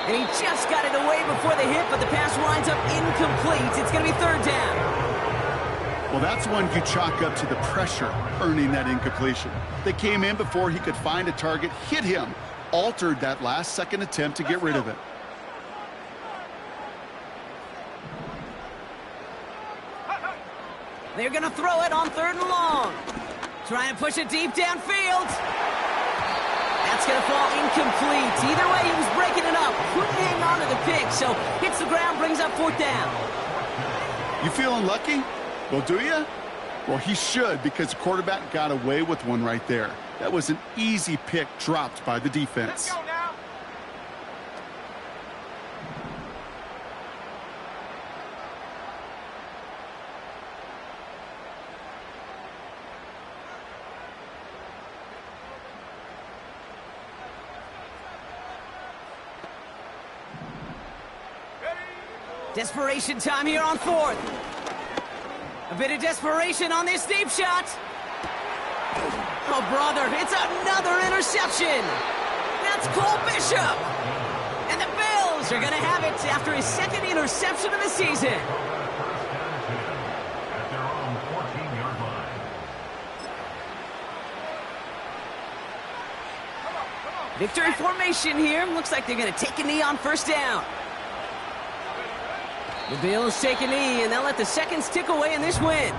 And he just got it away before the hit, but the pass winds up incomplete. It's going to be 3rd down. Well, that's one you chalk up to the pressure earning that incompletion. They came in before he could find a target, hit him, altered that last-second attempt to get rid of it. They're going to throw it on 3rd and long. Trying to push it deep downfield. That's going to fall incomplete. Either way, he was breaking it up. Couldn't hang on to the pick, so hits the ground, brings up 4th down. You feeling lucky? Well, do you? Well, he should, because the quarterback got away with one right there. That was an easy pick dropped by the defense. Let's go now. Desperation time here on 4th. A bit of desperation on this deep shot. Oh, brother, it's another interception. That's Cole Bishop. And the Bills are going to have it after his 2nd interception of the season. At their own 14-yard line. Victory formation here. Looks like they're going to take a knee on 1st down. The Bills take a knee, and they'll let the seconds tick away in this win.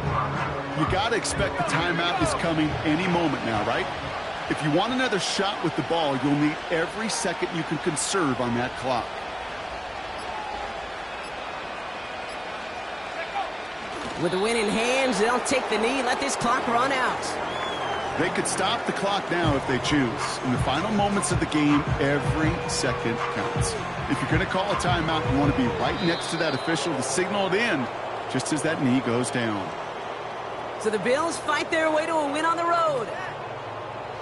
You got to expect the timeout is coming any moment now, right? If you want another shot with the ball, you'll need every second you can conserve on that clock. With the win in hands, they'll take the knee and let this clock run out. They could stop the clock now if they choose. In the final moments of the game, every second counts. If you're going to call a timeout, you want to be right next to that official to signal it in just as that knee goes down. So the Bills fight their way to a win on the road.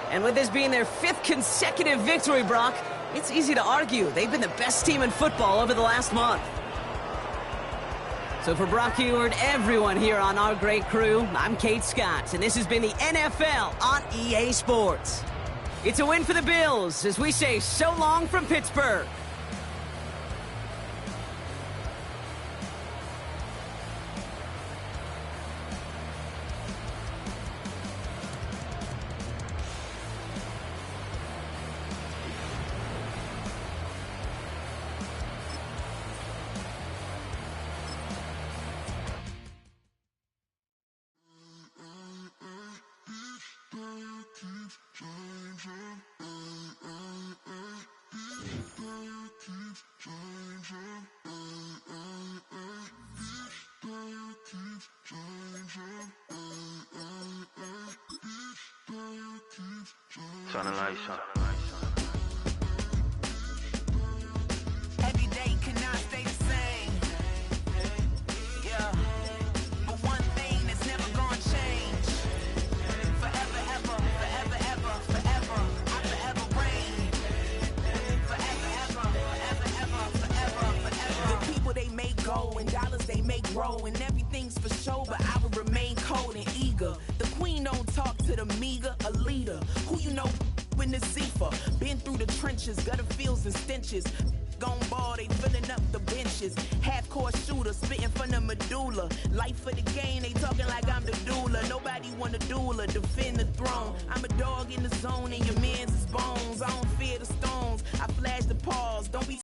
And with this being their 5th consecutive victory, Brock, it's easy to argue they've been the best team in football over the last month. So for Brock Ewart, everyone here on our great crew, I'm Kate Scott, and this has been the NFL on EA Sports. It's a win for the Bills as we say so long from Pittsburgh. Turn the lights on. Every day cannot stay the same. Yeah. But one thing that's never gonna change. Forever, ever, forever, ever, forever. I forever reign. Forever, ever, forever, ever, forever, forever. The people they make go and dollars they make grow and everything's for show, but I will remain cold and eager. The queen don't talk to the meager, a leader. Who you know in the Zephyr, been through the trenches, gutter fields and stenches. Gone ball, they filling up the benches. Half-court shooter, spitting from the medulla. Life for the game, they talking like I'm the doula. Nobody want a doula, defend the throne. I'm a dog in the zone and your man's is bones. I don't fear the stones, I flash the paws. Don't be